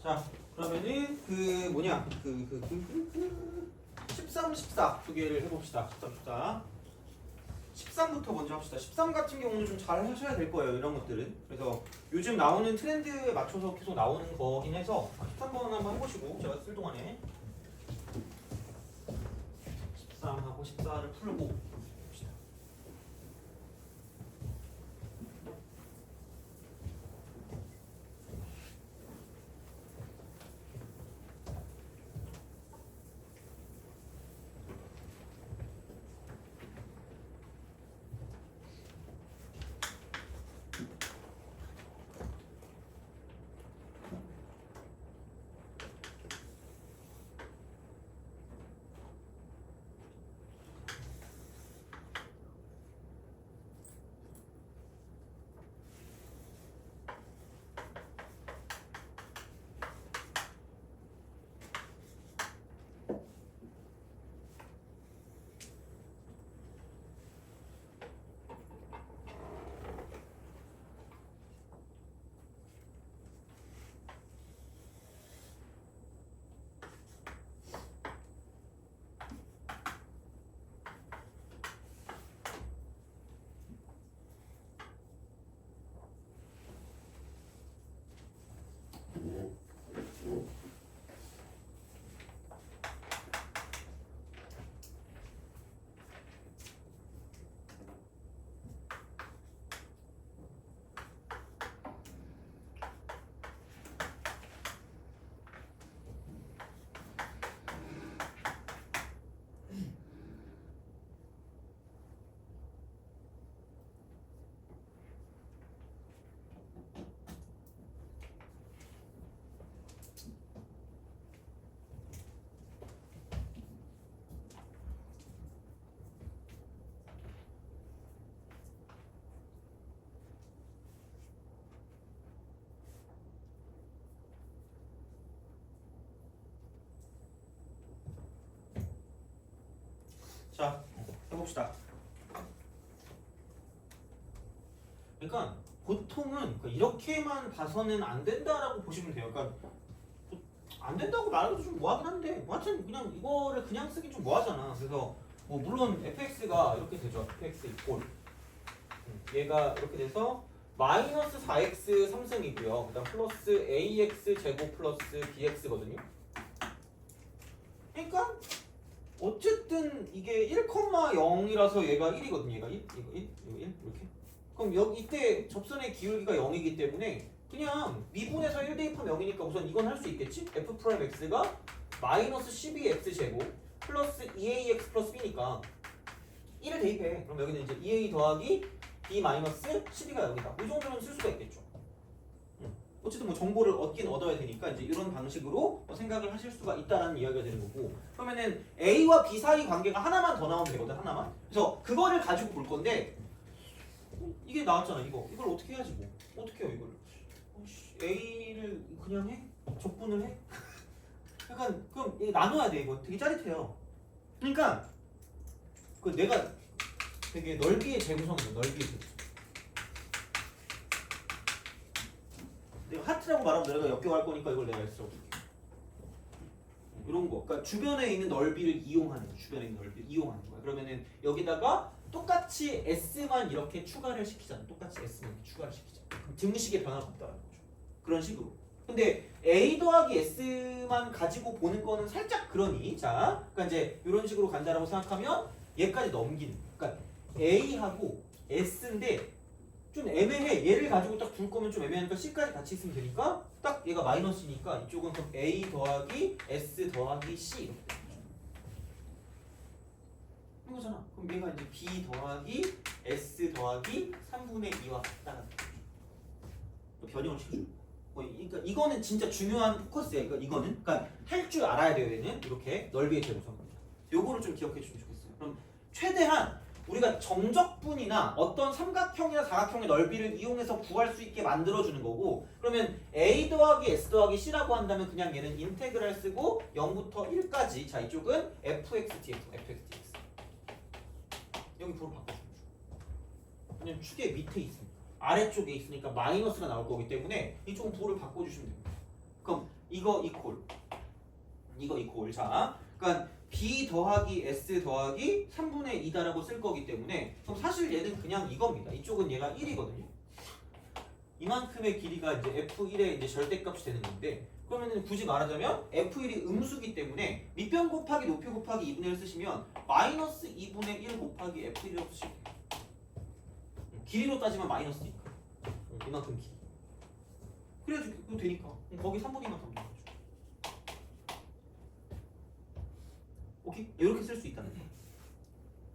자, 그러면은 그 뭐냐 13, 14 두 개를 해봅시다. 13, 14. 13부터 먼저 합시다. 13 같은 경우는 좀 잘 하셔야 될 거예요. 이런 것들은. 그래서 요즘 나오는 트렌드에 맞춰서 계속 나오는 거긴 해서 13번 한번 해보시고 제가 쓸 동안에 13하고 14를 풀고 봅시다. 자, 해봅시다. 그러니까 보통은 이렇게만 봐서는 안 된다라고 보시면 돼요. 그러니까 안 된다고 말해도 좀 뭐하긴 한데, 뭐 하여튼 그냥 이거를 그냥 쓰기 좀 뭐하잖아. 그래서 뭐 물론 fx가 이렇게 되죠. fx 이꼴 얘가 이렇게 돼서 마이너스 4x 3승이고요. 그다음 플러스 ax 제곱 플러스 bx거든요. 그러니까 어쨌든 이게 1,0이라서 얘가 1이거든요. 얘가 1, 이거 1, 이거 1 이렇게. 그럼 여기 이때 접선의 기울기가 0이기 때문에 그냥 미분에서 1 대입하면 0이니까 우선 이건 할 수 있겠지? f 프라임 x가 마이너스 12x 제곱 플러스 2ax 플러스 b니까 1을 대입해. 그럼 여기는 이제 2a 더하기 b 마이너스 12가 0이다. 이 정도는 쓸 수가 있겠죠. 어쨌든 뭐 정보를 얻긴 얻어야 되니까 이제 이런 방식으로 생각을 하실 수가 있다는 이야기가 되는 거고, 그러면은 A와 B 사이 관계가 하나만 더 나오면 되거든. 하나만. 그래서 그거를 가지고 볼 건데 이게 나왔잖아. 이걸 어떻게 해야지 뭐. 어떻게 해요 이걸. A를 그냥 해? 적분을 해? 약간 그럼 나눠야 돼. 이거 되게 짜릿해요. 그러니까 그 내가 되게 넓이의 재구성이야. 넓이의 재구성. 내가 하트라고 말하면 내가 역겨할 거니까 이걸 내가 써줄게. 이런 거. 그러니까 주변에 있는 넓이를 이용하는 거. 주변에 있는 넓이를 이용하는 거야. 그러면은 여기다가 똑같이 s만 이렇게 추가를 시키잖아. 똑같이 s만 이렇게 추가를 시키자. 그럼 등식의 변화가 없다는 거죠. 그런 식으로. 근데 a 더하기 s만 가지고 보는 거는 살짝 그러니. 자, 그러니까 이제 이런 식으로 간다라고 생각하면 얘까지 넘기는. 그러니까 a하고 s인데 좀 애매해. 얘를 가지고 딱 둘 거면 좀 애매하니까 C까지 같이 있으면 되니까 딱 얘가 마이너스니까 이쪽은 그럼 A 더하기 S 더하기 C 이렇게 되는 거잖아. 그럼 얘가 이제 B 더하기 S 더하기 3분의 2와 같다는 또 변형을 시켜줘. 그러니까 이거는 진짜 중요한 포커스야. 이거는 그러니까 할 줄 알아야 돼요. 얘는 이렇게 넓이의 재구성입니다. 요거를 좀 기억해 주시면 좋겠어요. 그럼 최대한 우리가 정적분이나 어떤 삼각형이나 사각형의 넓이를 이용해서 구할 수 있게 만들어주는 거고, 그러면 a 더하기 s 더하기 c라고 한다면 그냥 얘는 인테그랄 쓰고 0부터 1까지. 자, 이쪽은 fx dx, fx dx. 여기 부로 바꿔주면 돼. 그냥 축의 밑에 있으니까, 아래쪽에 있으니까 마이너스가 나올 거기 때문에 이쪽은 부를 바꿔주시면 됩니다. 그럼 이거 이퀄. 자, 그러니까 b 더하기 s 더하기 3분의 2다라고 쓸 거기 때문에 그럼 사실 얘는 그냥 이겁니다. 이쪽은 얘가 1이거든요. 이만큼의 길이가 이제 f1의 이제 절대값이 되는 건데 그러면은 굳이 말하자면 f1이 음수기 때문에 밑변 곱하기 높이 곱하기 2분의 1 쓰시면 마이너스 2분의 1 곱하기 f1이라고 쓰시면 돼요. 길이로 따지면 마이너스니까 이만큼 길이. 그래야지 그거 되니까 거기 3분의 2만 더면 되죠. 오케이? 이렇게 쓸 수 있다는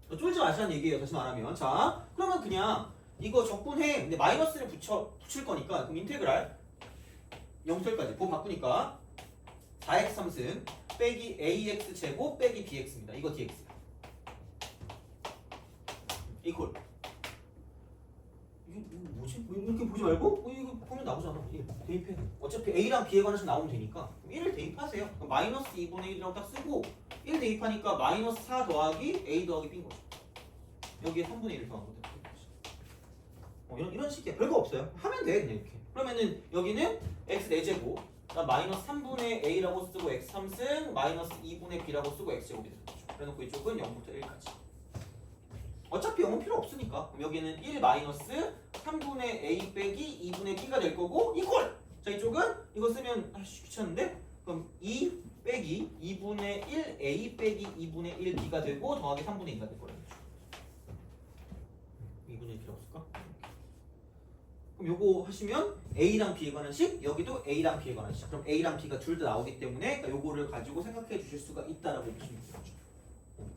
거. 쫄지 마시라는 얘기예요. 다시 말하면. 자, 그러면 그냥 이거 적분해. 근데 마이너스를 붙일 거니까 그럼 인테그랄 0절까지 보 바꾸니까 4x 3승 빼기 ax 제곱 빼기 bx입니다. 이거 dx. 이퀄. 이게 뭐지? 이렇게 보지 말고 이거 보면 나오잖아. 대입해. 어차피 a랑 b에 관해서 나오면 되니까 1을 대입하세요. 그럼 마이너스 2분의 1이라고 딱 쓰고 1 대입하니까 마이너스 4 더하기 a 더하기 b인 거죠. 여기에 3분의 1을 더한 거죠. 이런 식이야. 별거 없어요. 하면 돼 그냥 이렇게. 그러면은 여기는 x 4제곱 마이너스 3분의 a라고 쓰고 x 3승 마이너스 2분의 b라고 쓰고 x제곱이 되는 거죠. 그래놓고 이쪽은 0부터 1까지. 어차피 0은 필요 없으니까. 그럼 여기는 1 마이너스 3분의 a 빼기 2분의 b가 될 거고 이퀄. 자 이쪽은 이거 쓰면 귀찮은데? 그럼 2 빼기 2분의 1 a 빼기 2분의 1 b가 되고 더하기 3분의 2가 될 거라는 거죠. 2분의 1이라고 쓸까? 그럼 요거 하시면 a랑 b에 관한 식, 여기도 a랑 b에 관한 식. 그럼 a랑 b가 둘 다 나오기 때문에 그러니까 요거를 가지고 생각해 주실 수가 있다라고 보시면 되죠.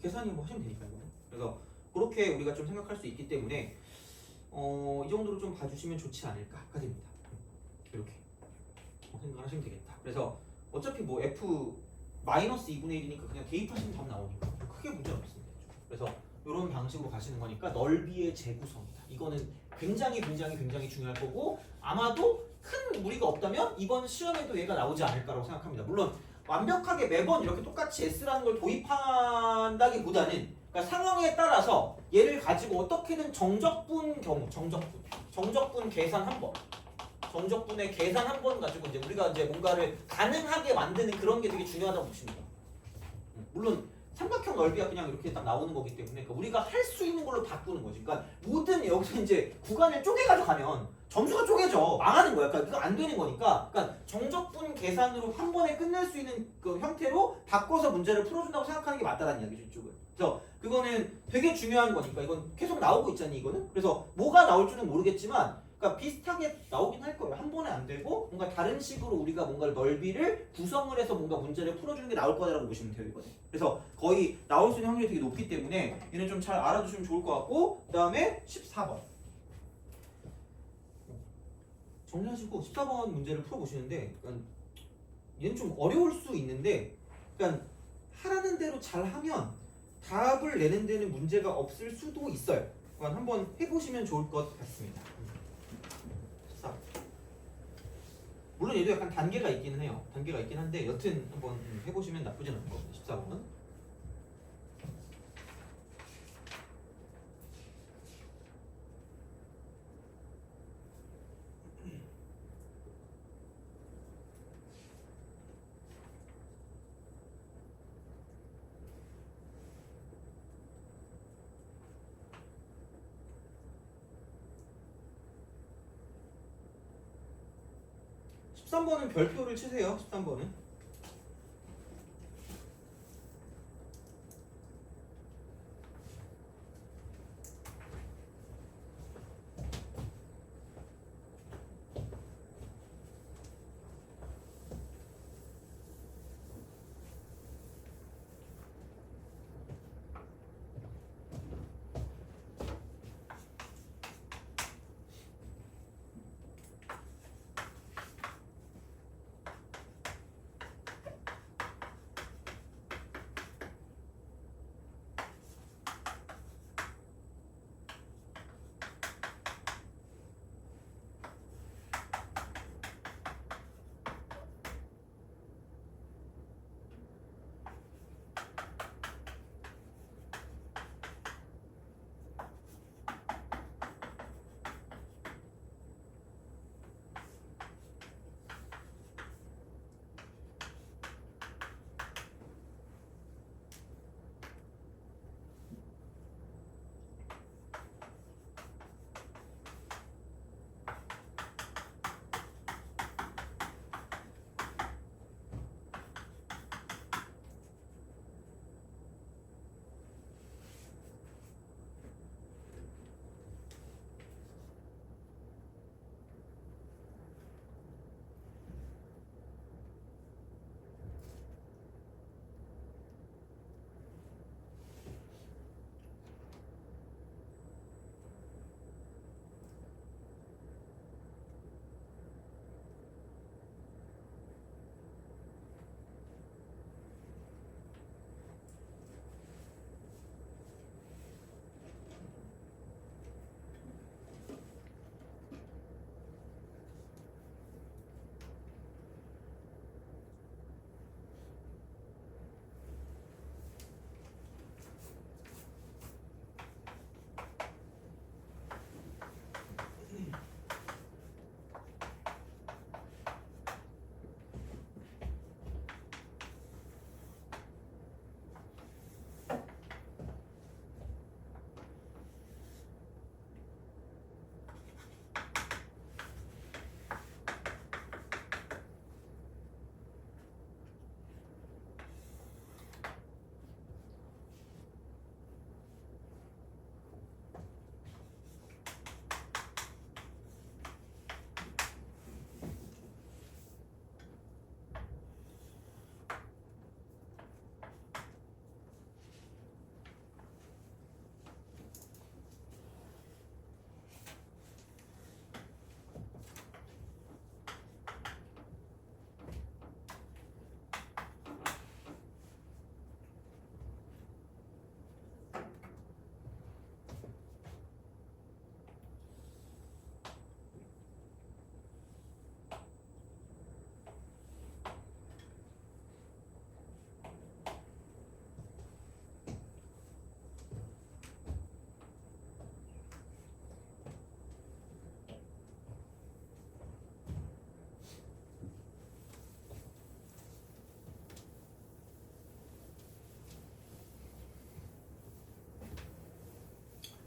계산이 뭐 하시면 되니까 이거는. 그래서 그렇게 우리가 좀 생각할 수 있기 때문에 이 정도로 좀 봐주시면 좋지 않을까가 됩니다. 이렇게 생각을 하시면 되겠다. 그래서 어차피 뭐 f 마이너스 2분의 1이니까 그냥 대입하시면 답 나오니까 크게 문제는 없습니다. 그래서 이런 방식으로 가시는 거니까 넓이의 재구성이다. 이거는 굉장히 중요할 거고 아마도 큰 무리가 없다면 이번 시험에도 얘가 나오지 않을까라고 생각합니다. 물론 완벽하게 매번 이렇게 똑같이 S라는 걸 도입한다기보다는 그러니까 상황에 따라서 얘를 가지고 어떻게든 정적분 계산 한번 정적분의 계산 한 번 가지고 이제 우리가 이제 뭔가를 가능하게 만드는 그런 게 되게 중요하다고 보십니다. 물론 삼각형 넓이가 그냥 이렇게 딱 나오는 거기 때문에 그러니까 우리가 할 수 있는 걸로 바꾸는 거지. 그러니까 모든 여기서 이제 구간을 쪼개가지고 가면 점수가 쪼개져 망하는 거야. 그러니까 이거 안 되는 거니까. 그러니까 정적분 계산으로 한 번에 끝낼 수 있는 그 형태로 바꿔서 문제를 풀어준다고 생각하는 게 맞다라는 이야기죠 이쪽은. 그래서 그거는 되게 중요한 거니까 이건 계속 나오고 있잖니 이거는. 그래서 뭐가 나올 줄은 모르겠지만. 그러니까 비슷하게 나오긴 할 거예요. 한 번에 안 되고 뭔가 다른 식으로 우리가 뭔가 넓이를 구성을 해서 뭔가 문제를 풀어주는 게 나올 거라고 보시면 돼요 이거는. 그래서 거의 나올 수 있는 확률이 되게 높기 때문에 얘는 좀 잘 알아두시면 좋을 것 같고 그 다음에 14번 정리하시고 14번 문제를 풀어보시는데 그러니까 얘는 좀 어려울 수 있는데 그러니까 하라는 대로 잘 하면 답을 내는 데는 문제가 없을 수도 있어요. 그러니까 한번 해보시면 좋을 것 같습니다. 물론 얘도 약간 단계가 있기는 해요. 단계가 있긴 한데 여튼 한번 해보시면 나쁘진 않을 것 같아요. 14번은. 십삼 번은 별표를 치세요. 13번은.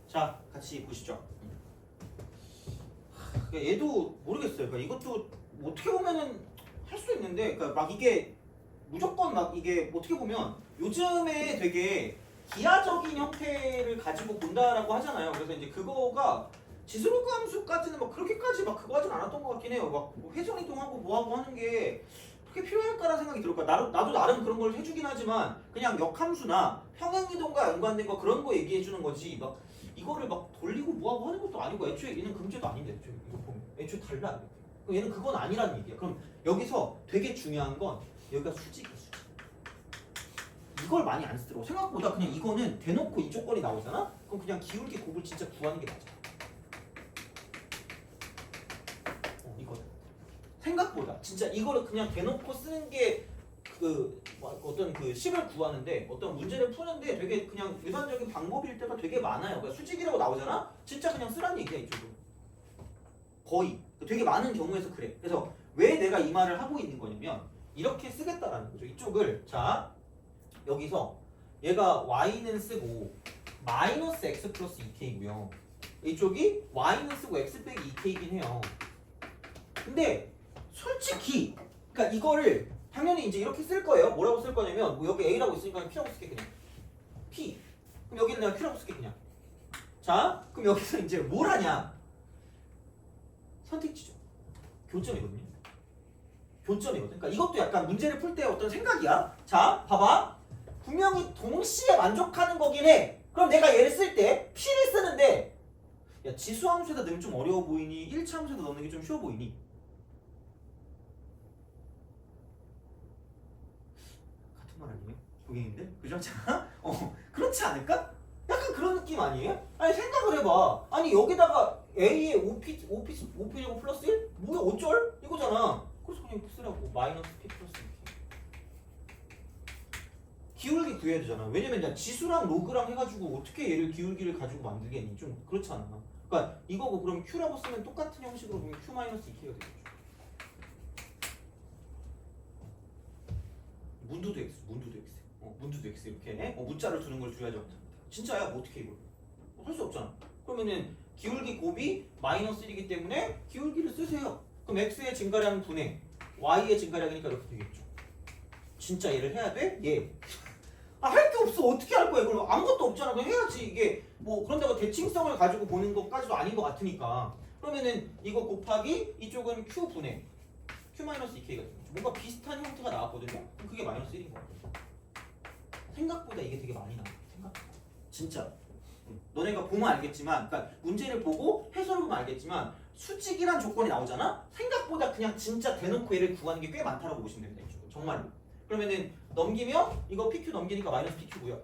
자, 같이 보시죠. 그러니까 얘도 모르겠어요. 그러니까 이것도 어떻게 보면은 할 수 있는데, 그러니까 막 이게 무조건 막 이게 어떻게 보면 요즘에 되게 기하적인 형태를 가지고 본다라고 하잖아요. 그래서 이제 그거가 지수로그 함수까지는 막 그렇게까지 막 그거 하진 않았던 것 같긴 해요. 막뭐 회전 이동하고 뭐하고 하는 게 그렇게 필요할까라는 생각이 들을 거야. 나도 나름 그런 걸 해주긴 하지만 그냥 역함수나 평행 이동과 연관된 거 그런 거 얘기해 주는 거지. 막 이거를 막 돌리고 뭐하고 하는 것도 아니고 애초에 얘는 금제도 아닌데 애초에 이거 보면 애초에 달라. 이렇게. 그럼 얘는 그건 아니라는 얘기야. 그럼 여기서 되게 중요한 건 여기가 수직이야, 수직. 이걸 많이 안 쓰더라고. 생각보다 그냥 이거는 대놓고 이 조건이 나오잖아? 그럼 그냥 기울기 곱을 진짜 구하는 게 맞아. 이거는. 생각보다 진짜 이거를 그냥 대놓고 쓰는 게 어떤 그 식을 구하는데 어떤 문제를 푸는데 되게 그냥 일반적인 방법일 때가 되게 많아요. 그러니까 수직이라고 나오잖아? 진짜 그냥 쓰라는 얘기야, 이쪽은. 거의. 되게 많은 경우에서 그래. 그래서 왜 내가 이 말을 하고 있는 거냐면 이렇게 쓰겠다라는 거죠. 이쪽을 자 여기서 얘가 y는 쓰고 마이너스 x 플러스 2k고요. 이쪽이 y는 쓰고 x 빼기 2k이긴 해요. 근데 솔직히 그러니까 이거를 당연히 이제 이렇게 쓸 거예요. 뭐라고 쓸 거냐면 뭐 여기 a라고 있으니까 p라고 쓸게 그냥. p. 그럼 여기는 내가 q라고 쓸게 그냥. 자, 그럼 여기서 이제 뭘 하냐? 선택지죠. 교점이거든요. 교점이거든. 그러니까 이것도 약간 문제를 풀 때 어떤 생각이야. 자, 봐봐. 분명히 동시에 만족하는 거긴 해. 그럼 내가 얘를 쓸 때 p를 쓰는데 야 지수함수에다 넣으면 좀 어려워 보이니? 1차 함수에다 넣는 게 좀 쉬워 보이니? 같은 말 아니에요? 고객님들? 그죠? 자, 그렇지 않을까? 약간 그런 느낌 아니에요? 아니 생각을 해봐. 아니 여기다가 A에 5P제곱 플러스 1? 뭐야 어쩔? 이거잖아. 그래서 그냥 쓰라고. 마이너스 P 플러스 2K. 기울기 구해야 되잖아. 왜냐면 야, 지수랑 로그랑 해가지고 어떻게 얘를 기울기를 가지고 만들겠니? 좀 그렇잖아. 그러니까 이거고 그럼 Q라고 쓰면 똑같은 형식으로 보면 Q 마이너스 2K가 되겠죠. 문두도 X, 문두도 X. 문두도 X 이렇게 문자를 두는 걸 줘야죠. 진짜야? 뭐 어떻게 이걸? 할 수 없잖아. 그러면은 기울기 곱이 마이너스 1이기 때문에 기울기를 쓰세요. 그럼 X의 증가량 분의 Y의 증가량이니까 이렇게 되겠죠. 진짜 얘를 해야 돼? 예. 할 게 없어. 어떻게 할 거야? 이걸 아무것도 없잖아. 그냥 해야지. 이게 뭐 그런다고 대칭성을 가지고 보는 것까지도 아닌 것 같으니까. 그러면은 이거 곱하기 이쪽은 Q 분의 Q-2K가 되죠. 뭔가 비슷한 형태가 나왔거든요. 그럼 그게 마이너스 1인 거야. 생각보다 이게 되게 많이 나와. 생각보다. 진짜. 너네가 보면 알겠지만, 그러니까 문제를 보고 해설을 보면 알겠지만 수직이란 조건이 나오잖아? 생각보다 그냥 진짜 대놓고 얘를 구하는 게 꽤 많다라고 보시면 됩니다. 이쪽은. 정말로. 그러면은 넘기면 이거 PQ 넘기니까 마이너스 PQ고요.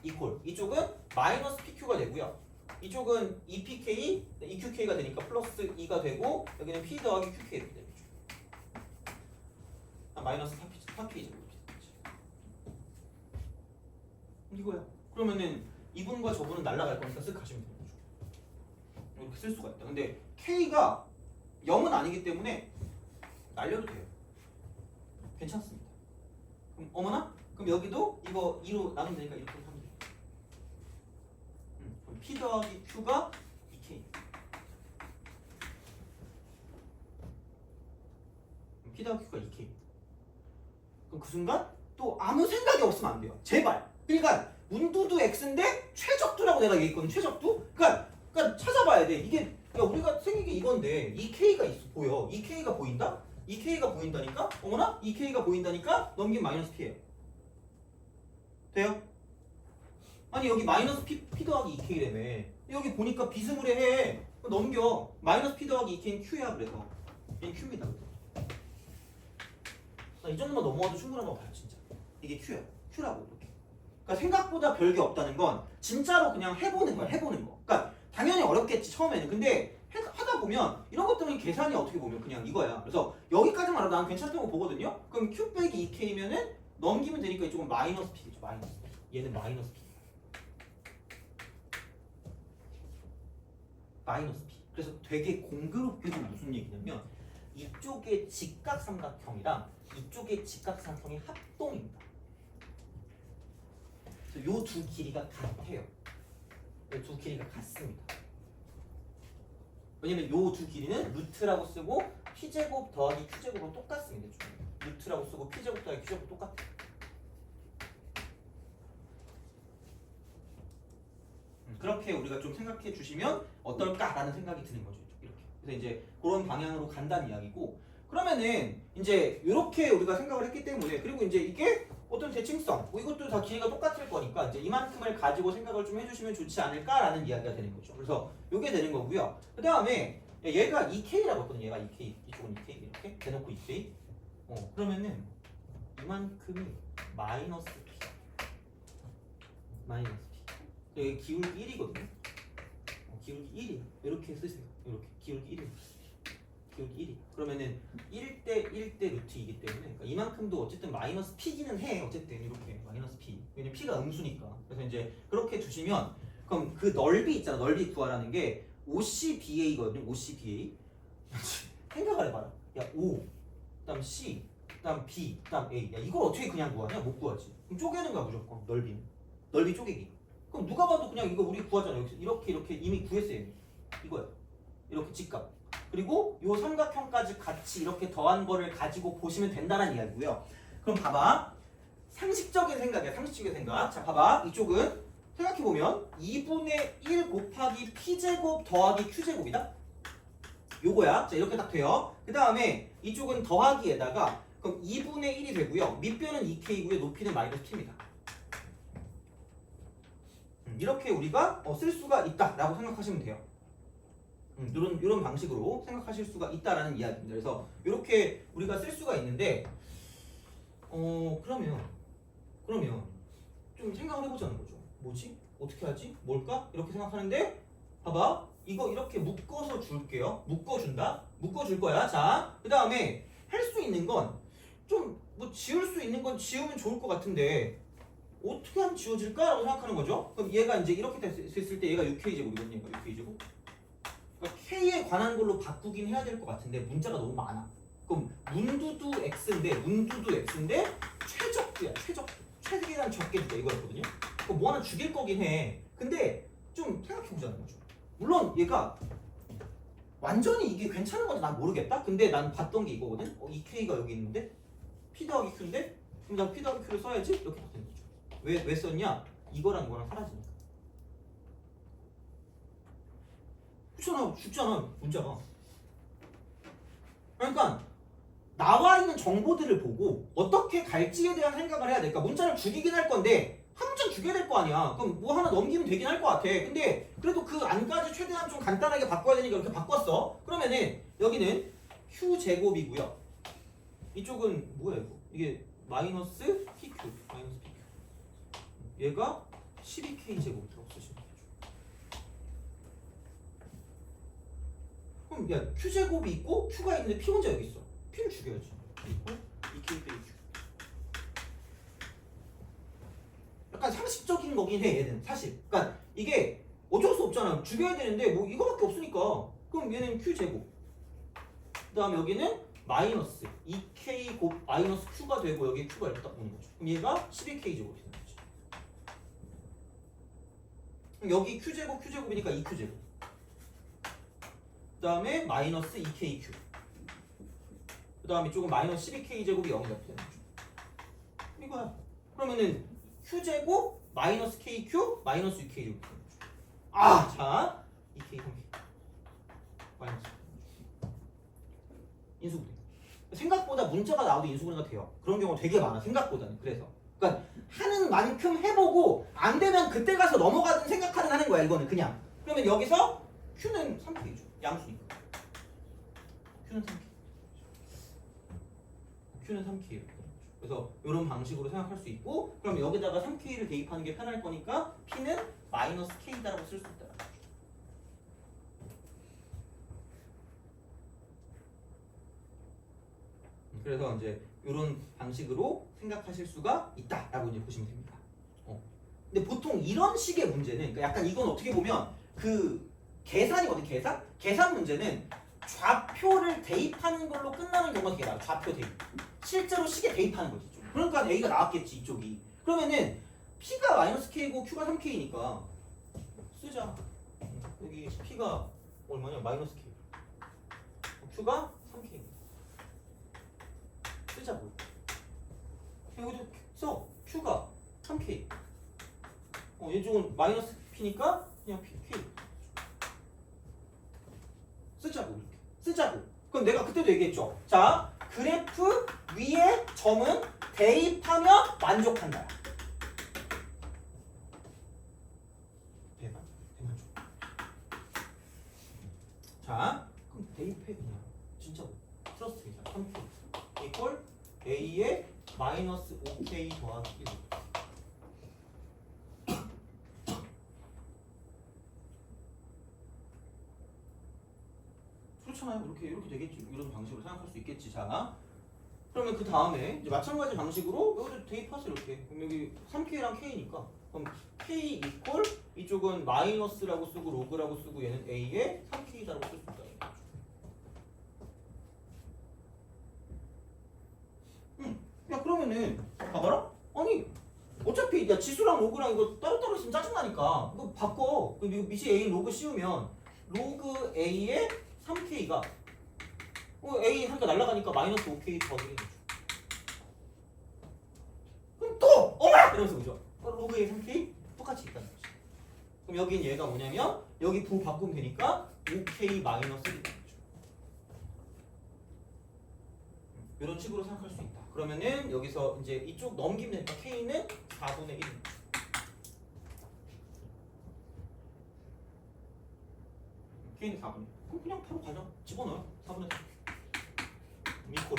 이퀄. 이쪽은 마이너스 PQ가 되고요. 이쪽은 EPK, EQK가 되니까 플러스 2가 되고 여기는 P 더하기 QK가 되죠. 마이너스 4P죠. 이거야. 그러면은 이분과 저분은 날아갈 거니까 쓱 가시면 되는 거죠. 이렇게 쓸 수가 있다. 근데 K가 0은 아니기 때문에 날려도 돼요. 괜찮습니다. 그럼 어머나? 그럼 여기도 이거 2로 나누면 되니까 이렇게 하면 돼요. 그럼 P 더하기 Q가 2K. P 더하기 Q가 2K. 그럼 그 순간 또 아무 생각이 없으면 안 돼요. 제발. 그러니까 문두도 X인데 최적두라고 내가 얘기했거든. 최적두? 그러니까 찾아봐야 돼. 이게 야 우리가 생긴 게 이건데 이 K가 있어 보여. 이 K가 보인다? 이 K가 보인다니까? 어머나? 이 K가 보인다니까? 넘기면 마이너스 P예요. 돼요? 아니 여기 마이너스 P 더하기 2K라며. 여기 보니까 비스무리해. 넘겨. 마이너스 P 더하기 2K는 Q야. 그래서 얘는 Q입니다. 이 정도만 넘어와도 충분한 거 봐요. 진짜. 이게 Q야. Q라고 이렇게. 그러니까 생각보다 별게 없다는 건 진짜로 그냥 해보는 거야. 해보는 거. 그러니까 당연히 어렵겠지 처음에는. 근데 하다 보면 이런 것들은 계산이 어떻게 보면 그냥 이거야. 그래서 여기까지만 알아도 난 괜찮다고 보거든요. 그럼 Q 빼기 2K면은 넘기면 되니까 이쪽은 마이너스 P겠죠. 마이너스 P. 얘는 마이너스 P. 마이너스 P. 그래서 되게 공교롭게도 무슨 얘기냐면 이쪽의 직각삼각형이랑 이쪽의 직각삼각형이 합동입니다. 요 두 길이가 같아요. 두 길이가 같습니다. 왜냐면 요 두 길이는 루트라고 쓰고 p제곱 더하기 q제곱은 똑같습니다. 루트라고 쓰고 p제곱 더하기 q제곱 똑같아요. 그렇게 우리가 좀 생각해 주시면 어떨까라는 생각이 드는 거죠. 이렇게. 그래서 이제 그런 방향으로 간다는 이야기고, 그러면은 이제 이렇게 우리가 생각을 했기 때문에, 그리고 이제 이게 어떤 대칭성, 뭐 이것도 다 길이가 똑같을 거니까 이제 이만큼을 가지고 생각을 좀 해주시면 좋지 않을까라는 이야기가 되는 거죠. 그래서 이게 되는 거고요. 그 다음에 얘가 2K라고 했거든요. 얘가 2K, 이쪽은 2K 이렇게 대놓고 2K. 그러면은 이만큼이 마이너스 P, 마이너스 P. 여기 기울기 1이거든요. 기울기 1이 이렇게 쓰세요. 이렇게 기울기 1이. 기울기 1이. 그러면은 1대 1대 루트이기 때문에 그러니까 이만큼도 어쨌든 마이너스 P기는 해. 어쨌든 이렇게 마이너스 P. 왜냐면 P가 음수니까. 그래서 이제 그렇게 두시면 그럼 그 넓이 있잖아. 넓이 구하라는 게 OCBA거든요. OCBA. 생각을 해봐라. 야, O, 그다음 C, 그다음 B, 그다음 A. 야, 이걸 어떻게 그냥 구하냐? 못 구하지. 그럼 쪼개는 거야 무조건. 넓이는. 넓이 쪼개기. 그럼 누가 봐도 그냥 이거 우리 구하잖아. 여기서 이렇게 이미 구했어요. 이거야. 이렇게 직각. 그리고 요 삼각형까지 같이 이렇게 더한 거를 가지고 보시면 된다는 이야기고요. 그럼 봐봐. 상식적인 생각이야. 상식적인 생각. 자, 봐봐. 이쪽은 생각해보면 2분의 1 곱하기 p제곱 더하기 q제곱이다. 요거야. 자, 이렇게 딱 돼요. 그 다음에 이쪽은 더하기에다가 그럼 2분의 1이 되고요. 밑변은 2k고요. 높이는 마이너스 p입니다. 이렇게 우리가 쓸 수가 있다라고 생각하시면 돼요. 이런 방식으로 생각하실 수가 있다라는 이야기입니다. 그래서 이렇게 우리가 쓸 수가 있는데, 그러면 좀 생각을 해보자는 거죠. 뭐지? 어떻게 하지? 뭘까? 이렇게 생각하는데, 봐봐. 이거 이렇게 묶어서 줄게요. 묶어준다. 묶어줄 거야. 자, 그 다음에 할 수 있는 건 좀 뭐 지울 수 있는 건 지우면 좋을 것 같은데 어떻게 하면 지워질까라고 생각하는 거죠. 그럼 얘가 이제 이렇게 됐을 때 얘가 6K제곱이거든요. 얘가 6K제곱. 그러니까 K에 관한 걸로 바꾸긴 해야 될 것 같은데 문자가 너무 많아. 그럼 문두두 X인데 최적수야. 최대한 적게 주자 이거였거든요. 그럼 뭐 하나 죽일 거긴 해. 근데 좀 생각해보자는 거죠. 물론 얘가 완전히 이게 괜찮은 건지 난 모르겠다. 근데 난 봤던 게 이거거든. 이 K가 여기 있는데 P 더하기 Q인데 그럼 난 P 더하기 Q를 써야지. 이렇게 바뀌는 거죠. 왜 썼냐? 이거랑 이거랑 사라지니까. 그렇잖아. 죽잖아. 문자가. 그러니까 나와 있는 정보들을 보고 어떻게 갈지에 대한 생각을 해야 돼. 그러니까 문자를 죽이긴 할 건데 한 문자 죽여야 될 거 아니야. 그럼 뭐 하나 넘기면 되긴 할 것 같아. 근데 그래도 그 안까지 최대한 좀 간단하게 바꿔야 되니까 이렇게 바꿨어. 그러면은 여기는 Q제곱이고요. 이쪽은 뭐야 이거? 이게 마이너스 PQ. 마이너스 PQ. 얘가 12K제곱이라고 쓰시면 되죠. 그럼 야 Q제곱이 있고 Q가 있는데 P 혼자 여기 있어. P를 죽여야지. 있고 2K 빼기 Q. 약간 상식적인 거긴 해 얘는 사실. 그러니까 이게 어쩔 수 없잖아. 죽여야 되는데 뭐 이거밖에 없으니까. 그럼 얘는 Q제곱. 그 다음에 여기는 마이너스 2K 곱 마이너스 Q가 되고 여기 Q가 이렇게 딱 오는 거죠. 그럼 얘가 12K제곱이 되는 거지. 그럼 여기 Q제곱이니까 2Q제곱. 그 다음에 마이너스 2KQ. 그 다음에 이쪽은 마이너스 12K제곱이 0이 되는 거죠. 이거야. 그러면은 Q제곱 마이너스 KQ 마이너스 2K제곱. 자 2K 3K 마이너스 인수분해. 생각보다 문자가 나와도 인수분해가 돼요. 그런 경우가 되게 많아. 생각보다는. 그래서 그러니까 하는 만큼 해보고 안 되면 그때 가서 넘어가든 생각하든 하는 거야. 이거는 그냥. 그러면 여기서 Q는 3K죠. 양수니까. Q는 3K. Q는 3K. 그래서 이런 방식으로 생각할 수 있고, 그럼 여기다가 3K를 대입하는 게 편할 거니까 P는 마이너스 K다라고 쓸 수 있다. 그래서 이제 이런 방식으로 생각하실 수가 있다라고 이제 보시면 됩니다. 근데 보통 이런 식의 문제는, 그러니까 약간 이건 어떻게 보면 그 계산이거든. 계산 문제는 좌표를 대입하는 걸로 끝나는 경우가 되게 많아. 좌표 대입. 실제로 식에 대입하는 거지. 그러니까 A가 나왔겠지 이쪽이. 그러면은 P가 마이너스 K고 Q가 3K니까 쓰자. 여기 P가 얼마냐? 마이너스 K. Q가 3K. 쓰자고. 여기도 써. Q가 3K. 이쪽은 마이너스 P니까 그냥 P, K. 쓰자고 이렇게. 쓰자고. 그럼 내가 그때도 얘기했죠. 자, 그래프 위에 점은 대입하면 만족한다. 대만족. 자, 그럼 대입해 그냥. 진짜 플러스 되자. 3K 이퀄 A에 마이너스 5K 더하기 1. 그렇잖아요. 이렇게 되겠지. 이런 방식으로 생각할 수 있겠지. 자, 그러면 그 다음에 이제 마찬가지 방식으로 여기도 대입하세요. 이렇게. 그럼 여기 3K랑 K니까 그럼 K 이퀄 이쪽은 마이너스라고 쓰고 로그라고 쓰고 얘는 A에 3K다라고 쓸 수 있다. 야 그러면은 봐봐라. 아니 어차피 야 지수랑 로그랑 이거 따로따로 있으면 짜증나니까 이거 바꿔. 그럼 이거 밑에 A 로그 씌우면 로그 A에 3K가 A 하니까 날라가니까 마이너스 5K 더하기 1이죠. 그럼 또 어마! 이러면서 그죠? 로그 A 3K 똑같이 있다는 거지. 그럼 여긴 얘가 뭐냐면 여기 부 바꾸면 되니까 5K 마이너스 1이 되는 거죠. 이런 식으로 생각할 수 있다. 그러면은 여기서 이제 이쪽 넘기면 되니까 K는 4분의 1. K는 4분의 1. 그럼 그냥 바로 가자. 집어넣어요. 4분의 1. 이퀄.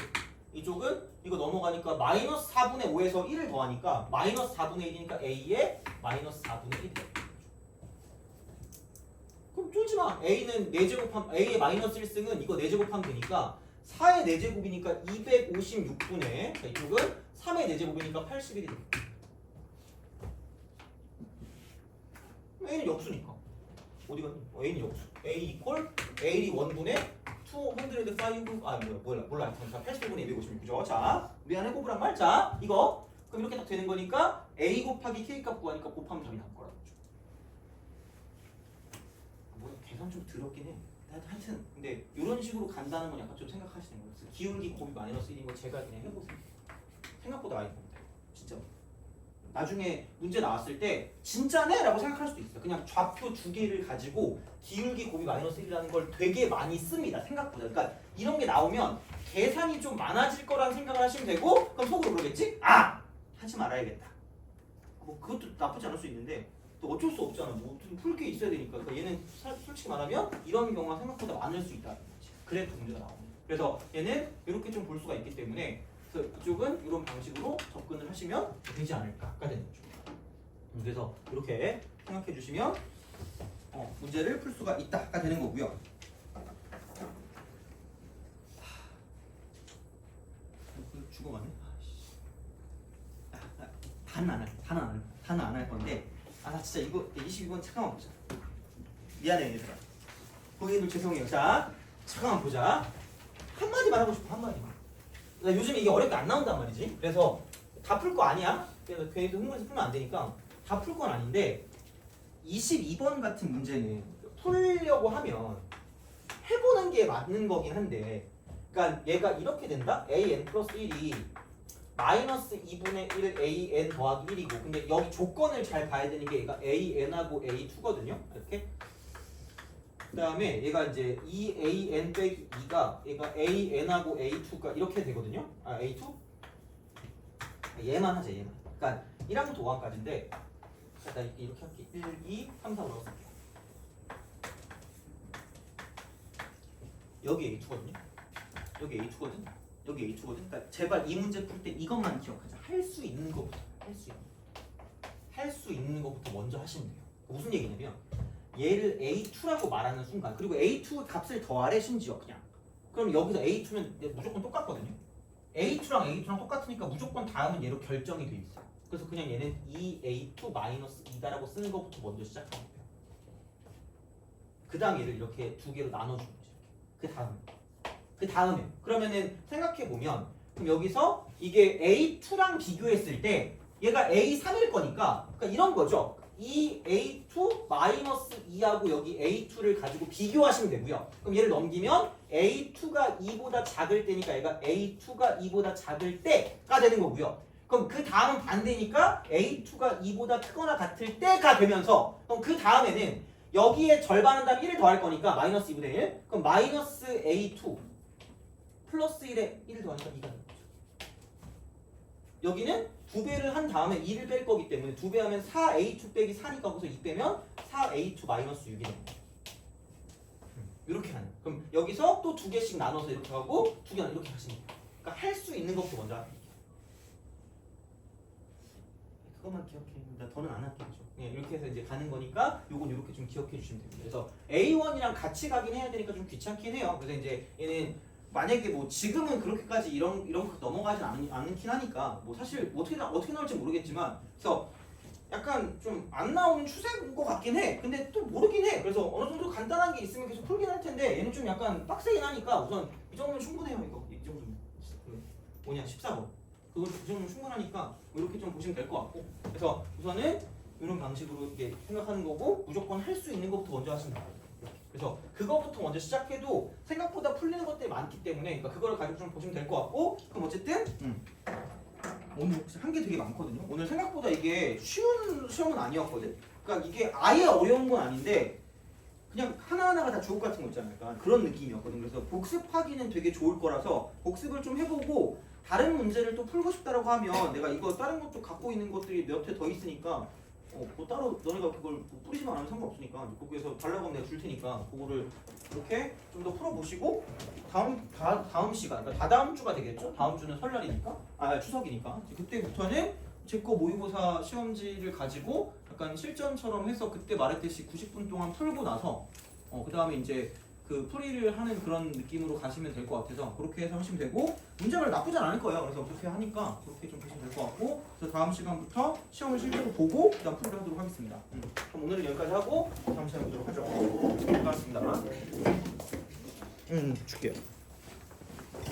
이쪽은 이거 넘어가니까 마이너스 4분의 5에서 1을 더하니까 마이너스 4분의 1이니까 A에 마이너스 4분의 1이 돼요. 그럼 쫄지 마. A는 4제곱하면 A의 마이너스 1승은 이거 4제곱하면 되니까 4의 4제곱이니까 256분의 이쪽은 3의 4제곱이니까 81이 됩니다. A는 역수니까 어디 갔니? A는 역수. A 이퀄 A이 1분의 205 몰라. 자, 81분의 256이죠. 자, 미안해 꼽으란 말. 자, 이거 그럼 이렇게 딱 되는 거니까 A 곱하기 K 값 구하니까 곱하면 답이 나올 거라고. 뭐 계산 좀 더럽긴 해. 하여튼 근데 이런 식으로 간다는 건 약간 좀 생각하시는 거예요. 기울기 곱이 마이너스 1인 거 제가 그냥 해보세요. 생각보다 많이 봅니다. 진짜. 나중에 문제 나왔을 때 진짜네? 라고 생각할 수도 있어요. 그냥 좌표 두 개를 가지고 기울기 곱이 마이너스 1이라는 걸 되게 많이 씁니다. 생각보다. 그러니까 이런 게 나오면 계산이 좀 많아질 거라는 생각을 하시면 되고 그럼 속으로 그러겠지? 아! 하지 말아야겠다. 뭐 그것도 나쁘지 않을 수 있는데 또 어쩔 수 없잖아. 뭐 풀 게 있어야 되니까. 그러니까 얘는 솔직히 말하면 이런 경우가 생각보다 많을 수 있다는 거지. 그래프 문제가 나옵니다. 그래서 얘는 이렇게 좀 볼 수가 있기 때문에 그래서 이쪽은 이런 방식으로 접근을 하시면 되지 않을까가 되는 거죠. 그래서 이렇게 생각해 주시면 문제를 풀 수가 있다가 되는 거고요. 죽어가네. 다는 안 할 건데 나 진짜 이거 22번 잠깐만 보자. 미안해 얘들아. 고객님들 죄송해요. 자 잠깐만 보자. 한마디만 하고 싶어. 한마디만. 나 요즘 이게 어렵게 안 나온단 말이지. 그래서 다 풀 거 아니야. 그래서 괜히 흥분해서 풀면 안 되니까 다 풀 건 아닌데 22번 같은 문제는 풀려고 하면 해보는 게 맞는 거긴 한데 그러니까 얘가 이렇게 된다? an 플러스 1이 마이너스 2분의 1 an 더하기 1이고 근데 여기 조건을 잘 봐야 되는 게 얘가 an하고 a2거든요. 이렇게 그 다음에 얘가 이제 2an 빼기 2가 얘가 an하고 a2가 이렇게 되거든요. a2? 얘만 하자 얘만. 그러니까 1항 도항까지인데 일단 이렇게 할게. 1, 2, 3, 4, 5 6 여기 a2거든요. 여기 a2거든. 여기 a2거든. 그러니까 제발 이 문제 풀 때 이것만 기억하자. 할 수 있는 거부터. 할 수 있는 거부터 먼저 하시면 돼요. 무슨 얘기냐면 얘를 a2라고 말하는 순간 그리고 a2 값을 더하래 심지어 그냥 그럼 여기서 a2면 무조건 똑같거든요. a2랑 똑같으니까 무조건 다음은 얘로 결정이 돼 있어. 그래서 그냥 얘는 2a2-2다라고 쓰는 것부터 먼저 시작하는 거예요. 그 다음 얘를 이렇게 두 개로 나눠주는 거지. 그 다음에 그러면은 생각해보면 그럼 여기서 이게 a2랑 비교했을 때 얘가 a3일 거니까 그러니까 이런 거죠. 이 A2 마이너스 2하고 여기 A2를 가지고 비교하시면 되고요. 그럼 얘를 넘기면 A2가 2보다 작을 때니까 얘가 A2가 2보다 작을 때가 되는 거고요. 그럼 그 다음은 반대니까 A2가 2보다 크거나 같을 때가 되면서 그럼 그 다음에는 여기에 절반한 다음에 1을 더할 거니까 마이너스 2분의 1 그럼 마이너스 A2 플러스 1에 1을 더하니까 2가 되는 거죠. 여기는 2배를 한 다음에 2를 뺄 거기 때문에 2배 하면 4A2 빼기 4니까 거기서 2 빼면 4A2 마이너스 6이 되는 거죠. 이렇게 하는. 그럼 여기서 또 2개씩 나눠서 이렇게 하고 2개 이렇게 하시면 돼요. 그러니까 할 수 있는 것부터 먼저 하는. 그것만 기억해. 나 더는 안 할게요. 네, 이렇게 해서 이제 가는 거니까 요건 이렇게 좀 기억해 주시면 됩니다. 그래서 A1이랑 같이 가긴 해야 되니까 좀 귀찮긴 해요. 그래서 이제 얘는 만약에 뭐 지금은 그렇게까지 이런 거 넘어가진 않긴 하니까 뭐 사실 어떻게 나올지 모르겠지만 그래서 약간 좀 안 나오는 추세인 것 같긴 해. 근데 또 모르긴 해. 그래서 어느 정도 간단한 게 있으면 계속 풀긴 할 텐데 얘는 좀 약간 빡세긴 하니까 우선 이 정도면 충분해요. 이거 이 정도면 뭐냐 14번. 그거 그 정도면 충분하니까 뭐 이렇게 좀 보시면 될 것 같고 그래서 우선은 이런 방식으로 이렇게 생각하는 거고 무조건 할 수 있는 것부터 먼저 하시면 돼요. 그래서 그거부터 먼저 시작해도 생각보다 풀리는 것들이 많기 때문에 그러니까 그거를 가지고 좀 보시면 될 것 같고 그럼 어쨌든 오늘 한 게 되게 많거든요. 오늘 생각보다 이게 쉬운 시험은 아니었거든. 그러니까 이게 아예 어려운 건 아닌데 그냥 하나하나가 다 주옥 같은 거 있잖아요. 그러니까 그런 느낌이었거든. 그래서 복습하기는 되게 좋을 거라서 복습을 좀 해보고 다른 문제를 또 풀고 싶다라고 하면 내가 이거 다른 것도 갖고 있는 것들이 몇 회 더 있으니까 뭐 따로 너네가 그걸 뭐 뿌리지만 않으면 상관없으니까 거기에서 달라고 하면 내가 줄 테니까 그거를 이렇게 좀 더 풀어보시고 다음 시간 그러니까 다다음 주가 되겠죠? 다음 주는 설날이니까 추석이니까 그때부터는 제 거 모의고사 시험지를 가지고 약간 실전처럼 해서 그때 말했듯이 90분 동안 풀고 나서 그 다음에 이제 그 풀이를 하는 그런 느낌으로 가시면 될 것 같아서 그렇게 해서 하시면 되고 문제가 나쁘진 않을 거예요. 그래서 그렇게 하니까 그렇게 좀 보시면 될 것 같고 그래서 다음 시간부터 시험을 실제로 보고 그다음 풀이를 하도록 하겠습니다. 그럼 오늘은 여기까지 하고 다음 시간에 보도록 하죠. 고맙습니다. 줄게요.